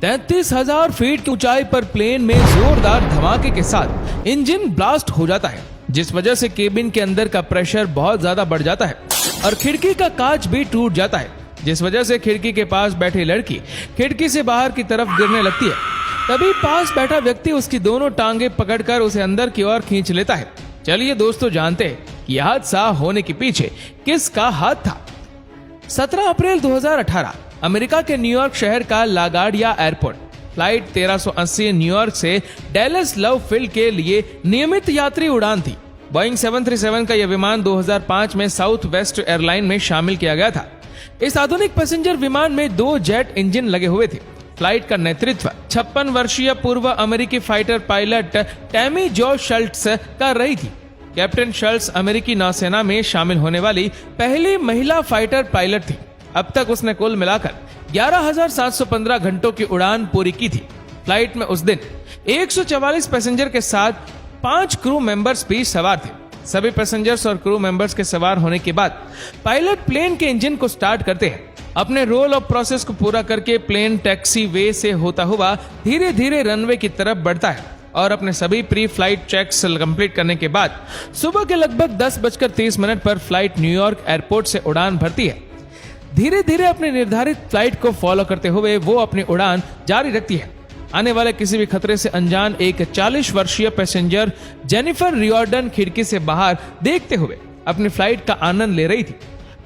33,000 feet की ऊंचाई पर प्लेन में जोरदार धमाके के साथ इंजन ब्लास्ट हो जाता है, जिस वजह से केबिन के अंदर का प्रेशर बहुत ज्यादा बढ़ जाता है और खिड़की का कांच भी टूट जाता है, जिस वजह से खिड़की के पास बैठी लड़की खिड़की से बाहर की तरफ गिरने लगती है। तभी पास बैठा व्यक्ति उसकी दोनों टांगे पकड़कर उसे अंदर की ओर खींच लेता है। चलिए दोस्तों, जानते हैं कि यह हादसा होने के पीछे किसका हाथ था। 17 अप्रैल 2018 अमेरिका के न्यूयॉर्क शहर का लागार्डिया एयरपोर्ट फ्लाइट 1380 न्यूयॉर्क से डैलस लव फील्ड के लिए नियमित यात्री उड़ान थी। बोइंग 737 का यह विमान 2005 में साउथ वेस्ट एयरलाइन में शामिल किया गया था। इस आधुनिक पैसेंजर विमान में 2 जेट इंजन लगे हुए थे। फ्लाइट का नेतृत्व 56 वर्षीय पूर्व अमेरिकी फाइटर पायलट टैमी जो शल्ट्स कर रही थी। कैप्टन शल्ट्स अमेरिकी नौसेना में शामिल होने वाली पहली महिला फाइटर पायलट थी। अब तक उसने कुल मिलाकर 11,715 घंटों की उड़ान पूरी की थी। फ्लाइट में उस दिन 144 पैसेंजर के साथ 5 क्रू मेंबर्स भी सवार थे। सभी पैसेंजर्स और क्रू मेंबर्स के सवार होने के बाद पायलट प्लेन के इंजन को स्टार्ट करते हैं। अपने रोल ऑफ प्रोसेस को पूरा करके प्लेन टैक्सी वे से होता हुआ धीरे धीरे रनवे की तरफ बढ़ता है और अपने सभी प्री फ्लाइट चेक्स कंप्लीट करने के बाद सुबह के लगभग 10:30 पर फ्लाइट न्यूयॉर्क एयरपोर्ट से उड़ान भरती है। धीरे धीरे अपने निर्धारित फ्लाइट को फॉलो करते हुए वो अपनी उड़ान जारी रखती है। आने वाले किसी भी खतरे से अनजान एक 40 वर्षीय पैसेंजर जेनिफर रियोर्डन खिड़की से बाहर देखते हुए अपनी फ्लाइट का आनंद ले रही थी।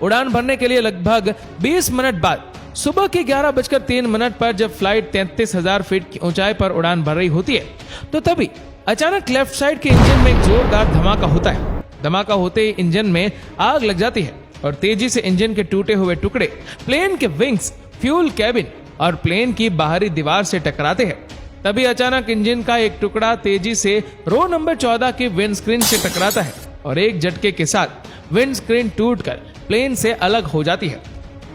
उड़ान भरने के लिए लगभग 20 मिनट बाद सुबह के 11:03 पर जब फ्लाइट 33,000 फीट की ऊंचाई पर उड़ान भर रही होती है तो तभी अचानक लेफ्ट साइड के इंजन में एक जोरदार धमाका होता है। धमाका होते ही इंजन में आग लग जाती है और तेजी से इंजन के टूटे हुए टुकड़े प्लेन के विंग्स, फ्यूल कैबिन और प्लेन की बाहरी दीवार से टकराते हैं। तभी अचानक इंजन का एक टुकड़ा तेजी से रो नंबर 14 की विंडस्क्रीन से टकराता है और एक झटके के साथ विंडस्क्रीन टूटकर प्लेन से अलग हो जाती है।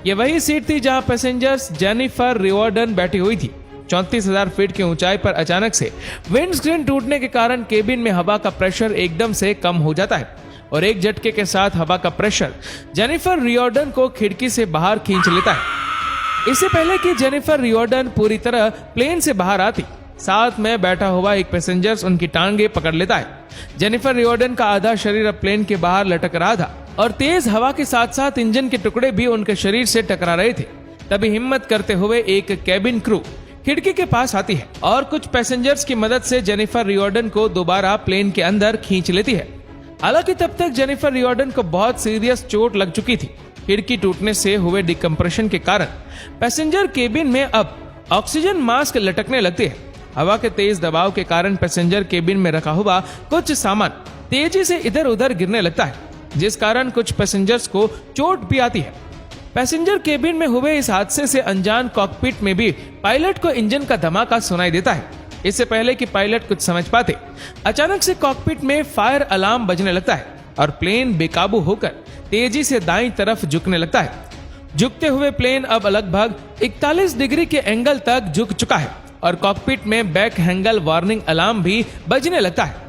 ये वही सीट थी जहां पैसेंजर्स जेनिफर रियोर्डन बैठी हुई थी। 34,000 फीट की ऊंचाई पर अचानक से विंडस्क्रीन टूटने के कारण केबिन में हवा का प्रेशर एकदम से कम हो जाता है और एक झटके के साथ हवा का प्रेशर जेनिफर रियोर्डन को खिड़की से बाहर खींच लेता है। इससे पहले कि जेनिफर रियोर्डन पूरी तरह प्लेन से बाहर आती, साथ में बैठा हुआ एक पैसेंजर उनकी टांगे पकड़ लेता है। जेनिफर रियोर्डन का आधा शरीर अब प्लेन के बाहर लटक रहा था और तेज हवा के साथ साथ इंजन के टुकड़े भी उनके शरीर से टकरा रहे थे। तभी हिम्मत करते हुए एक कैबिन क्रू खिड़की के पास आती है और कुछ पैसेंजर्स की मदद से जेनिफर रियोर्डन को दोबारा प्लेन के अंदर खींच लेती है। हालांकि तब तक जेनिफर रियोर्डन को बहुत सीरियस चोट लग चुकी थी। खिड़की टूटने से हुए डिकम्प्रेशन के कारण पैसेंजर केबिन में अब ऑक्सीजन मास्क लटकने लगते हैं। हवा के तेज दबाव के कारण पैसेंजर केबिन में रखा हुआ कुछ सामान तेजी से इधर उधर गिरने लगता है, जिस कारण कुछ पैसेंजर्स को चोट भी आती है। पैसेंजर केबिन में हुए इस हादसे से अनजान कॉकपिट में भी पायलट को इंजन का धमाका सुनाई देता है। इससे पहले कि पायलट कुछ समझ पाते, अचानक से कॉकपिट में फायर अलार्म बजने लगता है और प्लेन बेकाबू होकर तेजी से दाईं तरफ झुकने लगता है। झुकते हुए प्लेन अब लगभग 41 डिग्री के एंगल तक झुक चुका है और कॉकपिट में बैक हैंगल वार्निंग अलार्म भी बजने लगता है।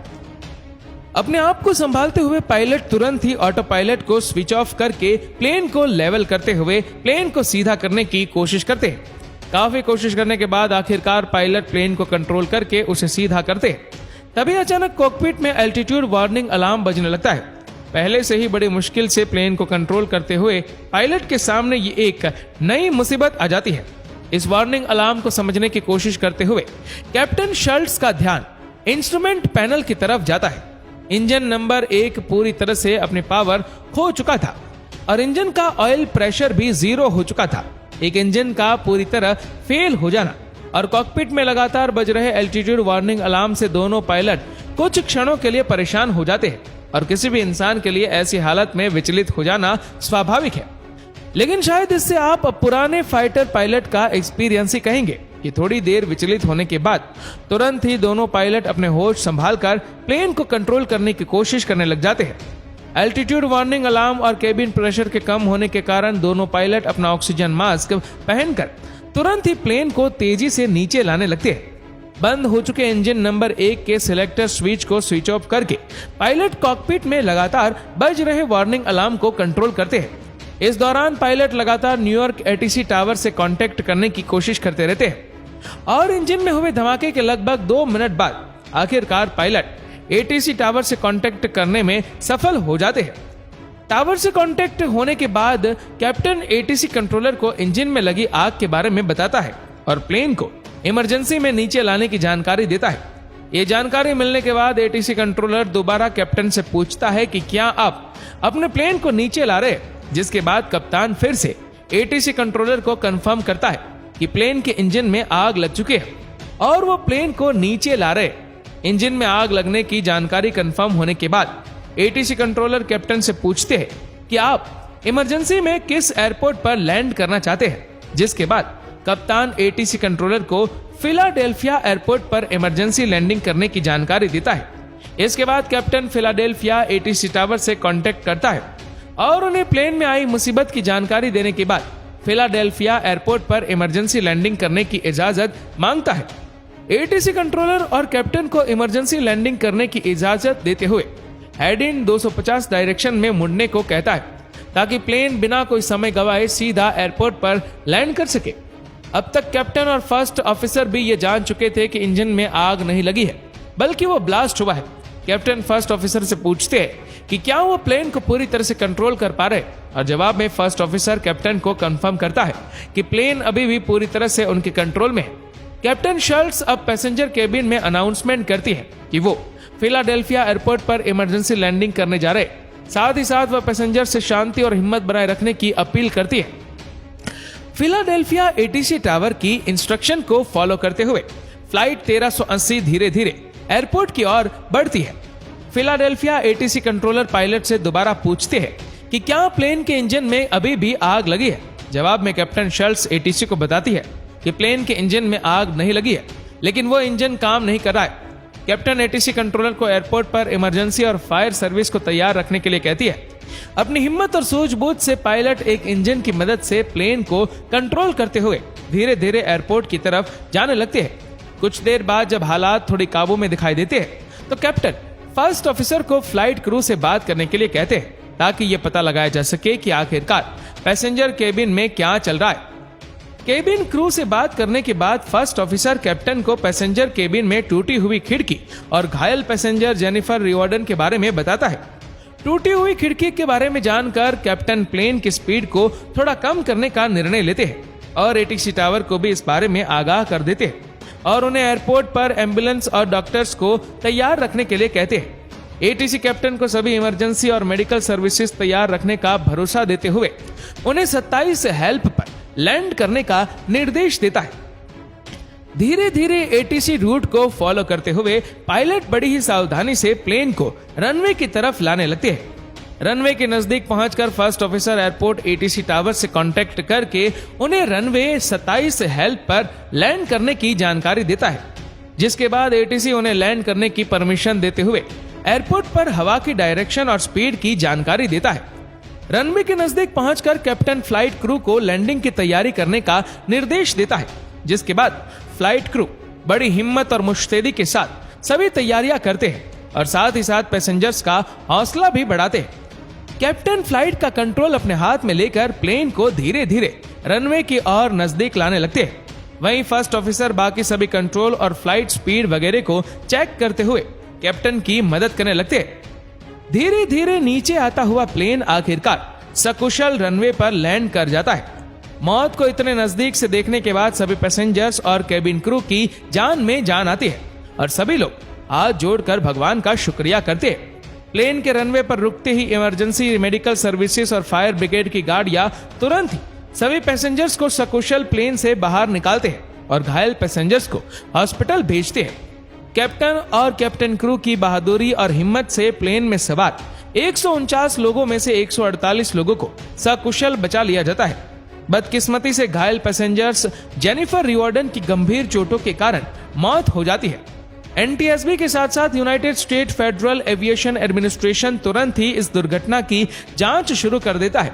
अपने आप को संभालते हुए पायलट तुरंत ही ऑटो पायलट को स्विच ऑफ करके प्लेन को लेवल करते हुए प्लेन को सीधा करने की कोशिश करते हैं। काफी कोशिश करने के बाद आखिरकार पायलट प्लेन को कंट्रोल करके उसे सीधा करते हैं। तभी अचानक कॉकपिट में एल्टीट्यूड वार्निंग अलार्म बजने लगता है। पहले से ही बड़ी मुश्किल से प्लेन को कंट्रोल करते हुए पायलट के सामने ये एक नई मुसीबत आ जाती है। इस वार्निंग अलार्म को समझने की कोशिश करते हुए कैप्टन शल्ट्स का ध्यान इंस्ट्रूमेंट पैनल की तरफ जाता है। इंजन नंबर 1 पूरी तरह से अपनी पावर खो चुका था और इंजन का ऑयल प्रेशर भी 0 हो चुका था। एक इंजन का पूरी तरह फेल हो जाना और कॉकपिट में लगातार बज रहे एल्टीट्यूड वार्निंग अलार्म से दोनों पायलट कुछ क्षणों के लिए परेशान हो जाते हैं और किसी भी इंसान के लिए ऐसी हालत में विचलित हो जाना स्वाभाविक है। लेकिन शायद इससे आप पुराने फाइटर पायलट का एक्सपीरियंस ही कहेंगे कि थोड़ी देर विचलित होने के बाद तुरंत ही दोनों पायलट अपने होश संभालकर प्लेन को कंट्रोल करने की कोशिश करने लग जाते हैं। एल्टीट्यूड वार्निंग अलार्म और केबिन प्रेशर के कम होने के कारण दोनों पायलट अपना ऑक्सीजन मास्क पहनकर तुरंत ही प्लेन को तेजी से नीचे लाने लगते हैं। बंद हो चुके इंजन नंबर 1 के सिलेक्टर स्विच को स्विच ऑफ करके पायलट कॉकपिट में लगातार बज रहे वार्निंग अलार्म को कंट्रोल करते हैं। इस दौरान पायलट लगातार न्यूयॉर्क एटीसी टावर से कांटेक्ट करने की कोशिश करते रहते हैं। और इंजन में हुए धमाके के लगभग 2 मिनट बाद आखिरकार पायलट एटीसी टावर से कांटेक्ट करने में सफल हो जाते हैं। टावर से कांटेक्ट होने के बाद कैप्टन एटीसी कंट्रोलर को इंजन में लगी आग के बारे में बताता है और प्लेन को इमरजेंसी में नीचे लाने की जानकारी देता है। ये जानकारी मिलने के बाद एटीसी कंट्रोलर दोबारा कैप्टन से पूछता है कि क्या आप अपने प्लेन को नीचे ला रहे, जिसके बाद कप्तान फिर से एटीसी कंट्रोलर को कंफर्म करता है कि प्लेन के इंजन में आग लग चुकी है और वो प्लेन को नीचे ला रहे। इंजन में आग लगने की जानकारी कंफर्म होने के बाद एटीसी कंट्रोलर कैप्टन से पूछते हैं कि आप इमरजेंसी में किस एयरपोर्ट पर लैंड करना चाहते हैं, जिसके बाद कप्तान एटीसी कंट्रोलर को फिलाडेल्फिया एयरपोर्ट पर इमरजेंसी लैंडिंग करने की जानकारी देता है। इसके बाद कैप्टन फिलाडेल्फिया एटीसी टावर से कांटेक्ट करता है और उन्हें प्लेन में आई मुसीबत की जानकारी देने के बाद फिलाडेल्फिया एयरपोर्ट पर इमरजेंसी लैंडिंग करने की इजाजत मांगता है। एटीसी कंट्रोलर और कैप्टन को इमरजेंसी लैंडिंग करने की इजाजत देते हुए हेडिंग 250 डायरेक्शन में मुड़ने को कहता है ताकि प्लेन बिना कोई समय गवाए सीधा एयरपोर्ट पर लैंड कर सके। अब तक कैप्टन और फर्स्ट ऑफिसर भी ये जान चुके थे कि इंजन में आग नहीं लगी है, बल्कि वो ब्लास्ट हुआ है। कैप्टन फर्स्ट ऑफिसर से पूछते हैं कि क्या वो प्लेन को पूरी तरह से कंट्रोल कर पा रहे, और जवाब में फर्स्ट ऑफिसर कैप्टन को कंफर्म करता है कि प्लेन अभी भी पूरी तरह से उनके कंट्रोल में है। कैप्टन शर्ट्स अब पैसेंजर केबिन में अनाउंसमेंट करती है कि वो फिलाडेल्फिया एयरपोर्ट पर इमरजेंसी लैंडिंग करने जा रहे। साथ ही साथ वह पैसेंजर से शांति और हिम्मत बनाए रखने की अपील करती है। फिलाडेल्फिया एटीसी टावर की इंस्ट्रक्शन को फॉलो करते हुए फ्लाइट 1380 धीरे धीरे एयरपोर्ट की ओर बढ़ती है। फिलाडेल्फिया एटीसी कंट्रोलर पायलट से दोबारा पूछते हैं कि क्या प्लेन के इंजन में अभी भी आग लगी है। जवाब में कैप्टन शर्ट्स एटीसी को बताती है कि प्लेन के इंजन में आग नहीं लगी है, लेकिन वो इंजन काम नहीं कर रहा है। कैप्टन एटीसी कंट्रोलर को एयरपोर्ट पर इमरजेंसी और फायर सर्विस को तैयार रखने के लिए कहती है। अपनी हिम्मत और सूझबूझ से पायलट एक इंजन की मदद से प्लेन को कंट्रोल करते हुए धीरे धीरे एयरपोर्ट की तरफ जाने लगते हैं। कुछ देर बाद जब हालात थोड़ी काबू में दिखाई देते हैं तो कैप्टन फर्स्ट ऑफिसर को फ्लाइट क्रू से बात करने के लिए कहते हैं ताकि ये पता लगाया जा सके कि आखिरकार पैसेंजर केबिन में क्या चल रहा है। केबिन क्रू से बात करने के बाद फर्स्ट ऑफिसर कैप्टन को पैसेंजर केबिन में टूटी हुई खिड़की और घायल पैसेंजर जेनिफर रिवर्डन के बारे में बताता है। टूटी हुई खिड़की के बारे में जानकर कैप्टन प्लेन की स्पीड को थोड़ा कम करने का निर्णय लेते हैं और एटीसी टावर को भी इस बारे में आगाह कर देते हैं और उन्हें एयरपोर्ट पर एम्बुलेंस और डॉक्टर्स को तैयार रखने के लिए कहते हैं। एटीसी कैप्टन को सभी इमरजेंसी और मेडिकल सर्विसेज तैयार रखने का भरोसा देते हुए उन्हें 27 हेल्प पर लैंड करने का निर्देश देता है। धीरे धीरे एटीसी रूट को फॉलो करते हुए पायलट बड़ी ही सावधानी से प्लेन को रनवे की तरफ लाने लगते हैं। रनवे के नजदीक पहुंचकर first officer airport ATC tower से कांटेक्ट करके उन्हें रनवे 27 हेल्प पर लैंड करने की जानकारी देता है, जिसके बाद एटीसी उन्हें लैंड करने की परमिशन देते हुए एयरपोर्ट पर हवा की डायरेक्शन और स्पीड की जानकारी देता है। रनवे के नजदीक पहुंचकर कैप्टन फ्लाइट क्रू को लैंडिंग की तैयारी करने का निर्देश देता है, जिसके बाद फ्लाइट क्रू बड़ी हिम्मत और मुस्तैदी के साथ सभी तैयारियां करते हैं और साथ ही साथ पैसेंजर्स का हौसला भी बढ़ाते हैं। कैप्टन फ्लाइट का कंट्रोल अपने हाथ में लेकर प्लेन को धीरे धीरे रनवे की ओर नजदीक लाने लगते हैं। वहीं फर्स्ट ऑफिसर बाकी सभी कंट्रोल और फ्लाइट स्पीड वगैरह को चेक करते हुए कैप्टन की मदद करने लगते हैं। धीरे धीरे नीचे आता हुआ प्लेन आखिरकार सकुशल रनवे पर लैंड कर जाता है। मौत को इतने नजदीक से देखने के बाद सभी पैसेंजर्स और केबिन क्रू की जान में जान आती है और सभी लोग हाथ जोड़कर भगवान का शुक्रिया करते हैं। प्लेन के रनवे पर रुकते ही इमरजेंसी मेडिकल सर्विसेज और फायर ब्रिगेड की गाड़ियां तुरंत ही सभी पैसेंजर्स को सकुशल प्लेन से बाहर निकालते हैं और घायल पैसेंजर्स को हॉस्पिटल भेजते हैं। कैप्टन और कैप्टन क्रू की बहादुरी और हिम्मत से प्लेन में सवार 149 लोगों में से 148 लोगों को सकुशल बचा लिया जाता है। बदकिस्मती से घायल पैसेंजर्स जेनिफर रिवर्डन की गंभीर चोटों के कारण मौत हो जाती है। एनटीएसबी के साथ साथ United state federal aviation administration तुरंत ही इस दुर्घटना की जांच शुरू कर देता है।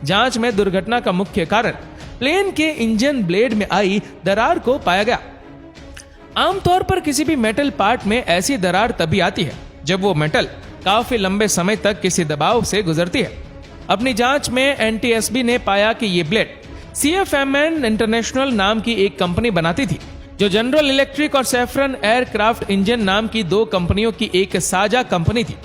जांच में दुर्घटना का मुख्य कारण प्लेन के इंजन ब्लेड में आई दरार को पाया गया। आमतौर पर किसी भी मेटल पार्ट में ऐसी दरार तभी आती है जब वो मेटल काफी लंबे समय तक किसी दबाव से गुजरती है। अपनी जांच में एनटीएसबी ने पाया कि ये ब्लेड CFMN इंटरनेशनल नाम की एक कंपनी बनाती थी, जो जनरल इलेक्ट्रिक और सेफ्रन एयरक्राफ्ट इंजन नाम की दो कंपनियों की एक साझा कंपनी थी।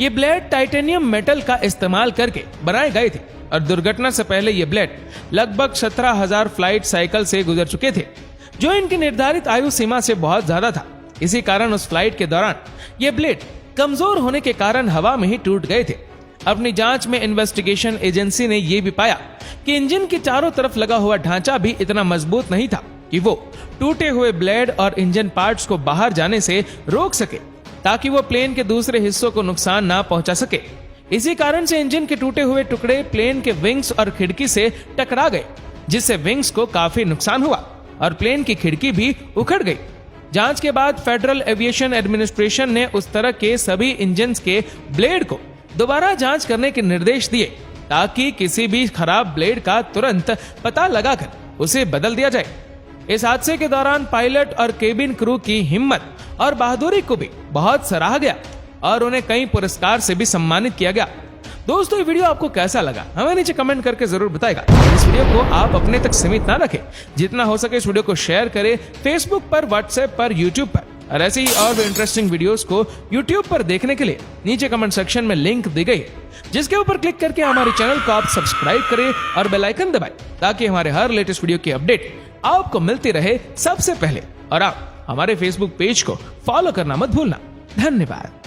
ये ब्लेड टाइटेनियम मेटल का इस्तेमाल करके बनाए गए थे और दुर्घटना से पहले ये ब्लेड लगभग 17,000 फ्लाइट साइकिल से गुजर चुके थे, जो इनकी निर्धारित आयु सीमा से बहुत ज्यादा था। इसी कारण उस फ्लाइट के दौरान ये ब्लेड कमजोर होने के कारण हवा में ही टूट गए थे। अपनी जांच में इन्वेस्टिगेशन एजेंसी ने यह भी पाया कि इंजन के चारों तरफ लगा हुआ ढांचा भी इतना मजबूत नहीं था कि वो टूटे हुए ब्लेड और इंजन पार्ट्स को बाहर जाने से रोक सके, ताकि वो प्लेन के दूसरे हिस्सों को नुकसान ना पहुंचा सके। इसी कारण से इंजन के टूटे हुए टुकड़े प्लेन के विंग्स और खिड़की से टकरा गए, जिससे विंग्स को काफी नुकसान हुआ और प्लेन की खिड़की भी उखड़ गई। जांच के बाद फेडरल एविएशन एडमिनिस्ट्रेशन ने उस तरह के सभी इंजन के ब्लेड को दोबारा जांच करने के निर्देश दिए, ताकि किसी भी खराब ब्लेड का तुरंत पता लगाकर उसे बदल दिया जाए। इस हादसे के दौरान पायलट और केबिन क्रू की हिम्मत और बहादुरी को भी बहुत सराहा गया और उन्हें कई पुरस्कार से भी सम्मानित किया गया। दोस्तों, ये वीडियो आपको कैसा लगा हमें नीचे कमेंट करके जरूर बताएगा। इस वीडियो को आप अपने तक सीमित ना रखें, जितना हो सके इस वीडियो को शेयर करें फेसबुक पर, व्हाट्सएप पर, यूट्यूब पर। और ऐसी ही और भी इंटरेस्टिंग वीडियोस को यूट्यूब पर देखने के लिए नीचे कमेंट सेक्शन में लिंक दी गई है, जिसके ऊपर क्लिक करके हमारे चैनल को आप सब्सक्राइब करें और बेल आइकन दबाएं, ताकि हमारे हर लेटेस्ट वीडियो की अपडेट आपको मिलती रहे सबसे पहले। और आप हमारे फेसबुक पेज को फॉलो करना मत भूलना। धन्यवाद।